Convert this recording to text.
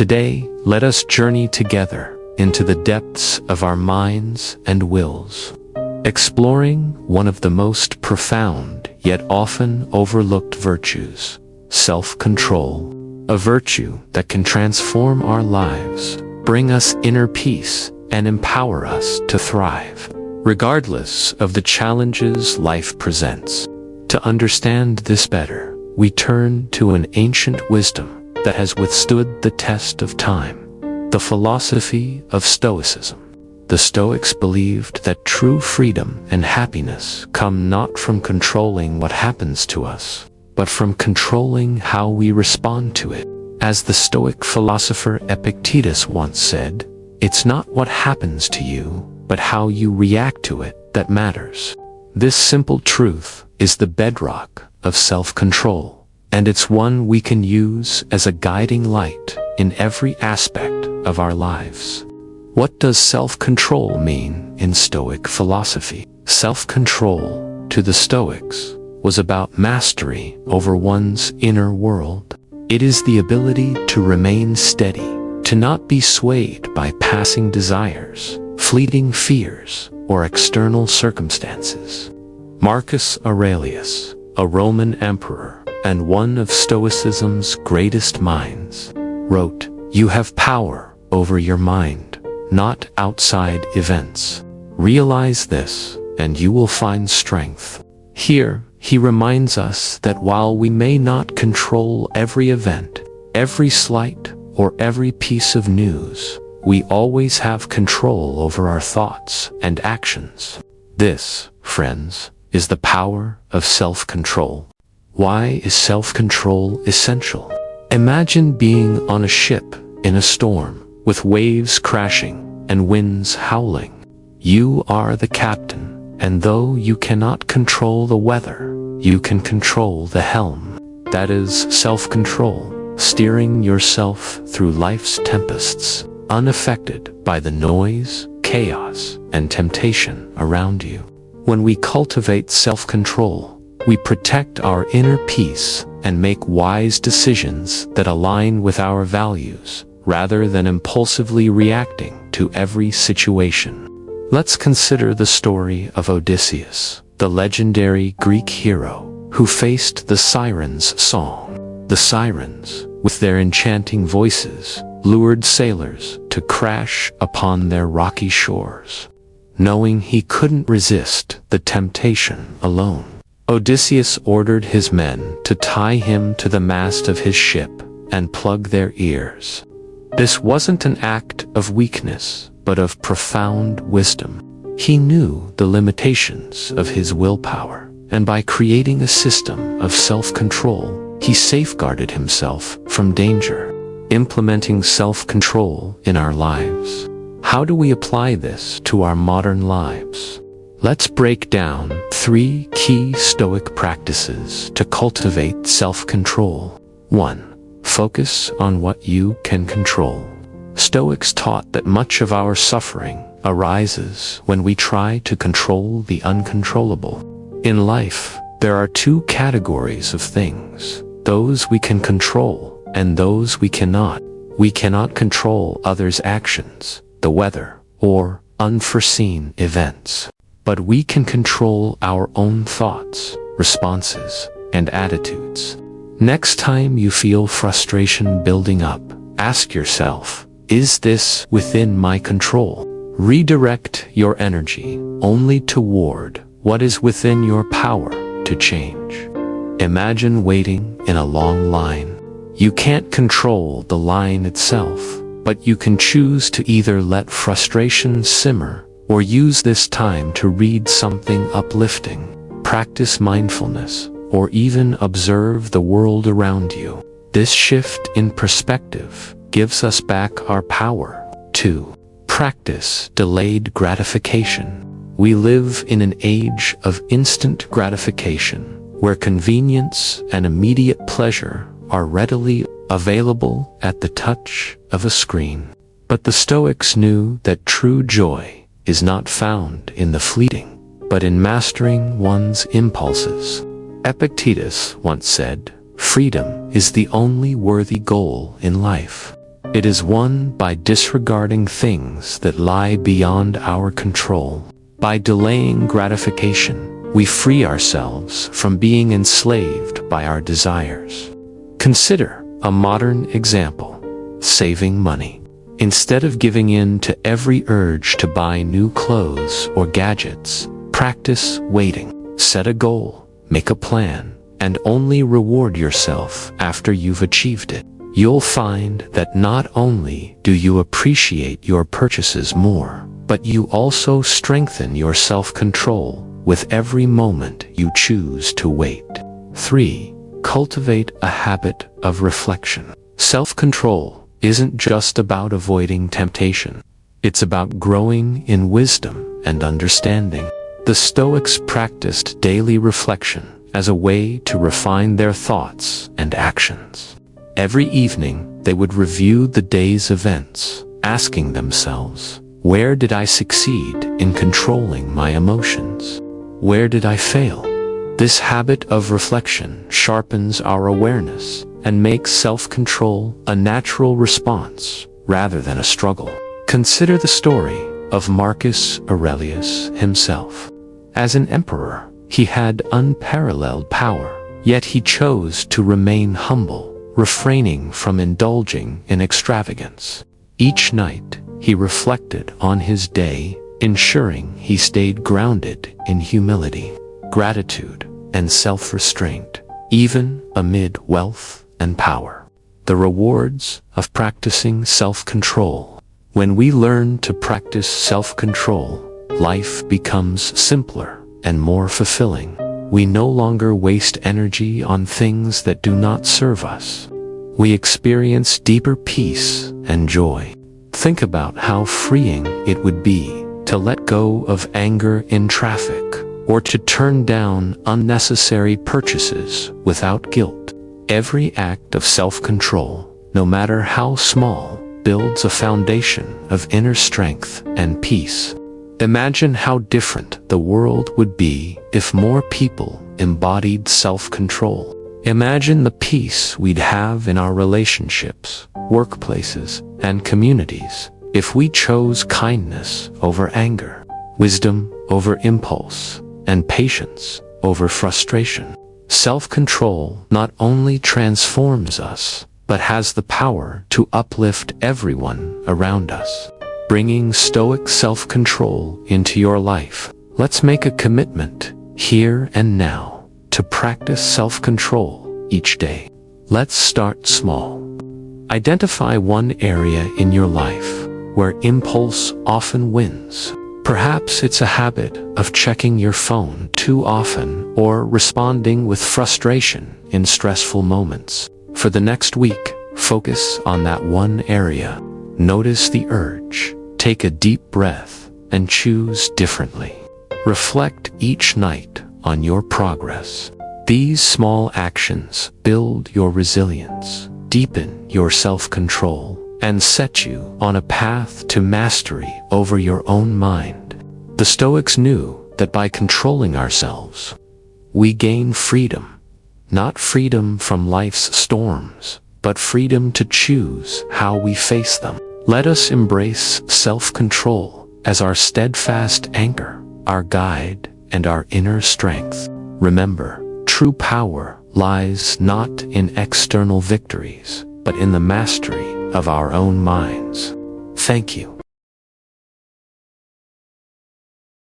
Today, let us journey together into the depths of our minds and wills, exploring one of the most profound yet often overlooked virtues, self-control, a virtue that can transform our lives, bring us inner peace, and empower us to thrive, regardless of the challenges life presents. To understand this better, we turn to an ancient wisdom that has withstood the test of time, the philosophy of Stoicism. The Stoics believed that true freedom and happiness come not from controlling what happens to us, but from controlling how we respond to it. As the Stoic philosopher Epictetus once said, "It's not what happens to you, but how you react to it that matters." This simple truth is the bedrock of self-control, and it's one we can use as a guiding light in every aspect of our lives. What does self-control mean in Stoic philosophy? Self-control, to the Stoics, was about mastery over one's inner world. It is the ability to remain steady, to not be swayed by passing desires, fleeting fears, or external circumstances. Marcus Aurelius, a Roman emperor and one of Stoicism's greatest minds, wrote, "You have power over your mind, not outside events. Realize this, and you will find strength." Here, he reminds us that while we may not control every event, every slight, or every piece of news, we always have control over our thoughts and actions. This, friends, is the power of self-control. Why is self-control essential? Imagine being on a ship in a storm, with waves crashing and winds howling. You are the captain, and though you cannot control the weather, you can control the helm. That is self-control, steering yourself through life's tempests, unaffected by the noise, chaos, and temptation around you. When we cultivate self-control, we protect our inner peace and make wise decisions that align with our values, rather than impulsively reacting to every situation. Let's consider the story of Odysseus, the legendary Greek hero who faced the Sirens' song. The Sirens, with their enchanting voices, lured sailors to crash upon their rocky shores. Knowing he couldn't resist the temptation alone, Odysseus ordered his men to tie him to the mast of his ship and plug their ears. This wasn't an act of weakness, but of profound wisdom. He knew the limitations of his willpower, and by creating a system of self-control, he safeguarded himself from danger. Implementing self-control in our lives. How do we apply this to our modern lives? Let's break down 3 key Stoic practices to cultivate self-control. 1. Focus on what you can control. Stoics taught that much of our suffering arises when we try to control the uncontrollable. In life, there are 2 categories of things: those we can control and those we cannot. We cannot control others' actions, the weather, or unforeseen events. But we can control our own thoughts, responses, and attitudes. Next time you feel frustration building up, ask yourself, is this within my control? Redirect your energy only toward what is within your power to change. Imagine waiting in a long line. You can't control the line itself, but you can choose to either let frustration simmer or use this time to read something uplifting, practice mindfulness, or even observe the world around you. This shift in perspective gives us back our power. 2. Practice delayed gratification. We live in an age of instant gratification, where convenience and immediate pleasure are readily available at the touch of a screen. But the Stoics knew that true joy is not found in the fleeting, but in mastering one's impulses. Epictetus once said, "Freedom is the only worthy goal in life." It is won by disregarding things that lie beyond our control. By delaying gratification, we free ourselves from being enslaved by our desires. Consider a modern example: saving money. Instead of giving in to every urge to buy new clothes or gadgets, practice waiting. Set a goal, make a plan, and only reward yourself after you've achieved it. You'll find that not only do you appreciate your purchases more, but you also strengthen your self-control with every moment you choose to wait. 3. Cultivate a habit of reflection. Self-control isn't just about avoiding temptation. It's about growing in wisdom and understanding. The Stoics practiced daily reflection as a way to refine their thoughts and actions. Every evening, they would review the day's events, asking themselves, where did I succeed in controlling my emotions? Where did I fail? This habit of reflection sharpens our awareness and makes self-control a natural response rather than a struggle. Consider the story of Marcus Aurelius himself. As an emperor, he had unparalleled power, yet he chose to remain humble, refraining from indulging in extravagance. Each night, he reflected on his day, ensuring he stayed grounded in humility, gratitude, and self-restraint, even amid wealth and power. The rewards of practicing self-control. When we learn to practice self-control, life becomes simpler and more fulfilling. We no longer waste energy on things that do not serve us. We experience deeper peace and joy. Think about how freeing it would be to let go of anger in traffic, or to turn down unnecessary purchases without guilt. Every act of self-control, no matter how small, builds a foundation of inner strength and peace. Imagine how different the world would be if more people embodied self-control. Imagine the peace we'd have in our relationships, workplaces, and communities if we chose kindness over anger, wisdom over impulse, and patience over frustration. Self-control not only transforms us, but has the power to uplift everyone around us. Bringing Stoic self-control into your life. Let's make a commitment, here and now, to practice self-control each day. Let's start small. Identify one area in your life where impulse often wins. Perhaps it's a habit of checking your phone too often or responding with frustration in stressful moments. For the next week, focus on that one area. Notice the urge, take a deep breath, and choose differently. Reflect each night on your progress. These small actions build your resilience, deepen your self-control, and set you on a path to mastery over your own mind. The Stoics knew that by controlling ourselves, we gain freedom. Not freedom from life's storms, but freedom to choose how we face them. Let us embrace self-control as our steadfast anchor, our guide, and our inner strength. Remember, true power lies not in external victories, but in the mastery of our own minds. Thank you.